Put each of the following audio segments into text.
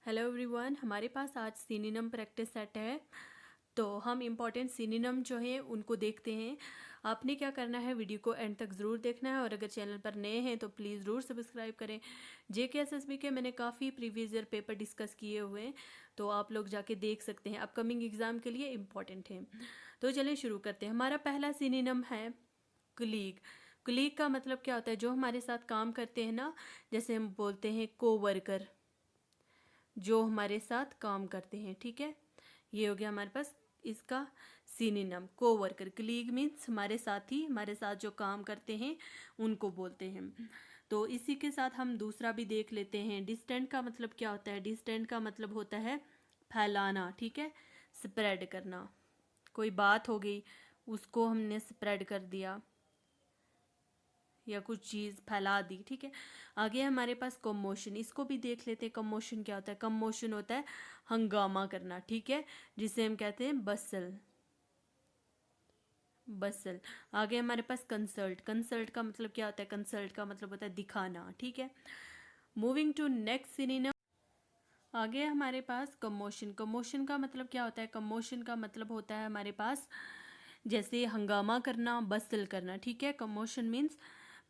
Hello everyone, हमारे पास आज synonym practice set है। तो हम इम्पॉर्टेंट सिनोनिम जो है उनको देखते हैं। आपने क्या करना है, वीडियो को एंड तक ज़रूर देखना है और अगर चैनल पर नए हैं तो प्लीज़ ज़रूर सब्सक्राइब करें। JKSSB के मैंने काफ़ी प्रीवियस ईयर पेपर डिस्कस किए हुए हैं, तो आप लोग जाके देख सकते हैं, अपकमिंग एग्ज़ाम के लिए इम्पॉर्टेंट हैं। तो चलिए शुरू करते हैं। हमारा पहला सिनोनिम है कुलीग। कुलीग का मतलब क्या होता है? जो हमारे साथ काम करते हैं ना, जैसे हम बोलते हैं कोवर्कर, जो हमारे साथ काम करते हैं। ठीक है, ये हो गया हमारे पास इसका सिनोनिम कोवर्कर। कलीग मीन्स हमारे साथी, हमारे साथ जो काम करते हैं उनको बोलते हैं। तो इसी के साथ हम दूसरा भी देख लेते हैं। डिस्टेंट का मतलब क्या होता है? डिस्टेंट का मतलब होता है फैलाना। ठीक है, स्प्रेड करना। कोई बात हो गई, उसको हमने स्प्रेड कर दिया या कुछ चीज़ फैला दी। ठीक है, आगे हमारे पास कमोशन, इसको भी देख लेते हैं। कमोशन क्या होता है? कमोशन होता है हंगामा करना। ठीक है, जिसे हम कहते हैं बसल। बसल। आगे हमारे पास कंसल्ट। कंसल्ट का मतलब क्या होता है? कंसल्ट का मतलब होता है दिखाना। ठीक है, मूविंग टू नेक्स्ट सिनोनिम। आगे हमारे पास कमोशन। कमोशन का मतलब क्या होता है? कमोशन का मतलब होता है हमारे पास जैसे हंगामा करना, बसल करना। ठीक है, कमोशन मीन्स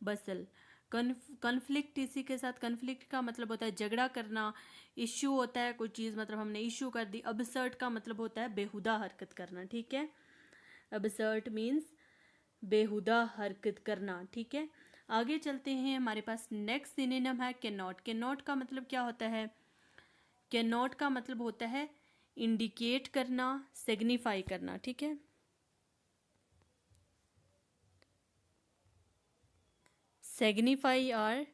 बसल। कन्फ्लिक्ट, इसी के साथ कन्फ्लिक्ट का मतलब होता है झगड़ा करना। इश्यू होता है कोई चीज़, मतलब हमने इश्यू कर दी। अबसर्ट का मतलब होता है बेहुदा हरकत करना। ठीक है, अबसर्ट मीन्स बेहुदा हरकत करना। ठीक है, आगे चलते हैं। हमारे पास नेक्स्ट सिनोनिम है कैन नॉट। कैन नॉट का मतलब क्या होता है? कैन नॉट का मतलब होता है इंडिकेट करना, सिग्निफाई करना। ठीक है, सिग्निफाई और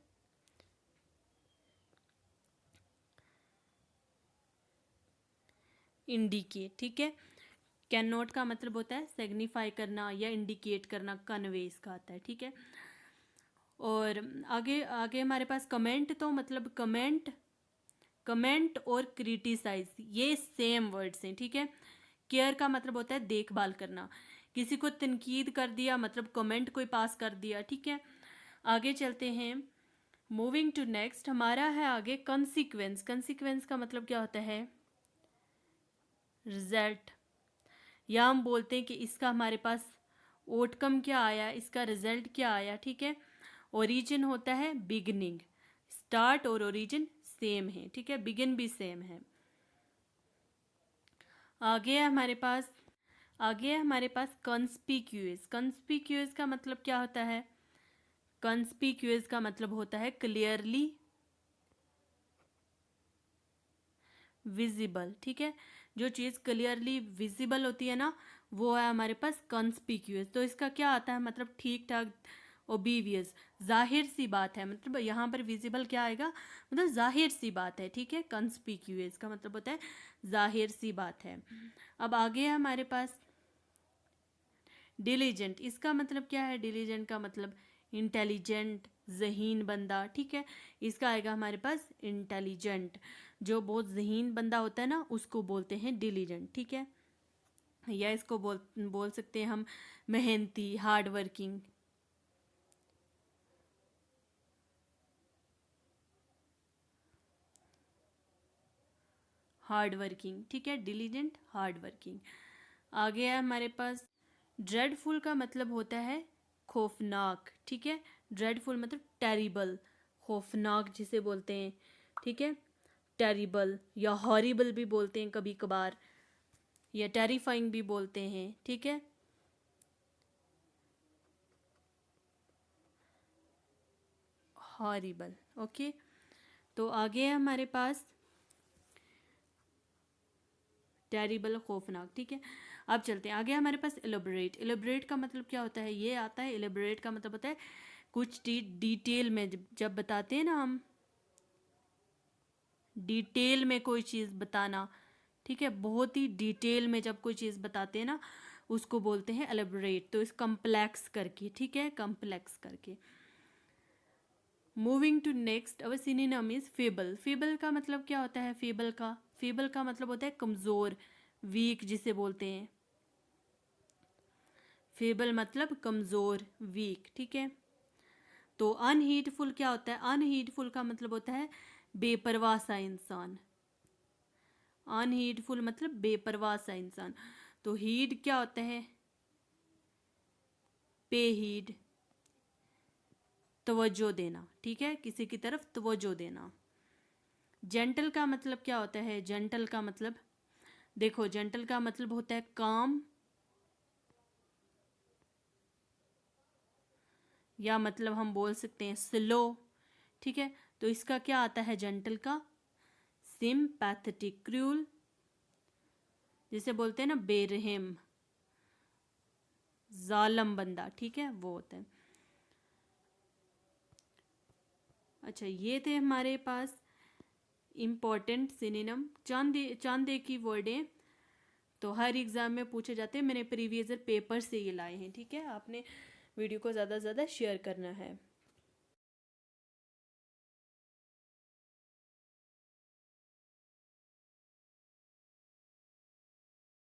इंडिकेट। ठीक है, कैन नॉट का मतलब होता है सिग्निफाई करना या इंडिकेट करना, कन्वे इसका आता है। ठीक है, और आगे आगे हमारे पास कमेंट। तो मतलब कमेंट, कमेंट और क्रिटिसाइज ये सेम वर्ड्स हैं। ठीक है, केयर का मतलब होता है देखभाल करना। किसी को तनकीद कर दिया मतलब कमेंट कोई पास कर दिया। ठीक है, आगे चलते हैं। मूविंग टू नेक्स्ट, हमारा है आगे कंसिक्वेंस। कंसिक्वेंस का मतलब क्या होता है? रिजल्ट। या हम बोलते हैं कि इसका हमारे पास आउटकम क्या आया, इसका रिजल्ट क्या आया। ठीक है, ओरिजिन होता है बिगिनिंग। स्टार्ट और ओरिजिन सेम है। ठीक है, बिगिन भी सेम है। आगे है हमारे पास आगे है हमारे पास कंस्पिक्यूअस। कंस्पिक्यूअस का मतलब क्या होता है? कंस्पिक्यूअस का मतलब होता है क्लियरली विजिबल। ठीक है, जो चीज़ क्लियरली विजिबल होती है ना, वो है हमारे पास कंस्पिक्यूअस। तो इसका क्या आता है? मतलब ठीक ठाक, ओबीवियस, जाहिर सी बात है। मतलब यहाँ पर विजिबल क्या आएगा? मतलब जाहिर सी बात है। ठीक है, कंस्पिक्यूअस का मतलब होता है जाहिर सी बात है। अब आगे है हमारे पास डिलीजेंट। इसका मतलब क्या है? डिलीजेंट का मतलब इंटेलिजेंट, जहीन बंदा। ठीक है, इसका आएगा हमारे पास इंटेलिजेंट। जो बहुत जहीन बंदा होता है ना, उसको बोलते हैं डिलीजेंट। ठीक है, या इसको बोल सकते हैं हम मेहनती, हार्ड वर्किंग। Hard working. ठीक है, डिलीजेंट, हार्ड वर्किंग। आगे है हमारे पास ड्रेडफुल का मतलब होता है खौफनाक। ठीक है, ड्रेडफुल मतलब टेरिबल, खौफनाक जिसे बोलते हैं। ठीक है, टेरिबल या हॉरिबल भी बोलते हैं कभी कभार, या टेरिफाइंग भी बोलते हैं। ठीक है, हॉरिबल। ओके, तो आगे है हमारे पास टेरिबल, खौफनाक। ठीक है, अब चलते हैं आगे। हमारे पास एलोबरेट। एलोबरेट का मतलब क्या होता है? ये आता है, एलोबरेट का मतलब होता है कुछ डिटेल में जब बताते हैं ना हम, डिटेल में कोई चीज़ बताना। ठीक है, बहुत ही डिटेल में जब कोई चीज़ बताते हैं ना, उसको बोलते हैं एलेबोरेट। तो इस कम्प्लेक्स करके। ठीक है, कम्प्लेक्स करके। Moving to next, our synonym is fable. Fable का मतलब क्या होता है? फेबल का मतलब होता है कमज़ोर, वीक जिसे बोलते हैं। फेबल मतलब कमज़ोर, वीक। ठीक है, तो अनहीटफुल क्या होता है? अनहीटफुल का मतलब होता है बेपरवाह सा इंसान। अनहीडफुल मतलब बेपरवाह सा इंसान। तो हीड क्या होता है? पे हीड, तवज्जो देना, ठीक है, किसी की तरफ तवज्जो देना। जेंटल का मतलब क्या होता है? जेंटल का मतलब, देखो जेंटल का मतलब होता है काम, या मतलब हम बोल सकते हैं स्लो, ठीक है। तो इसका क्या आता है जेंटल का? सिंपैथेटिक, क्रूल, जिसे बोलते हैं ना बेरहम, जालम बंदा, ठीक है, वो होता है। अच्छा, ये थे हमारे पास इम्पोर्टेंट सिनोनिम, चांद की वर्डें। तो हर एग्ज़ाम में पूछे जाते हैं, मैंने प्रीवियस ईयर पेपर से ये लाए हैं, ठीक है। आपने वीडियो को ज़्यादा से ज़्यादा शेयर करना है।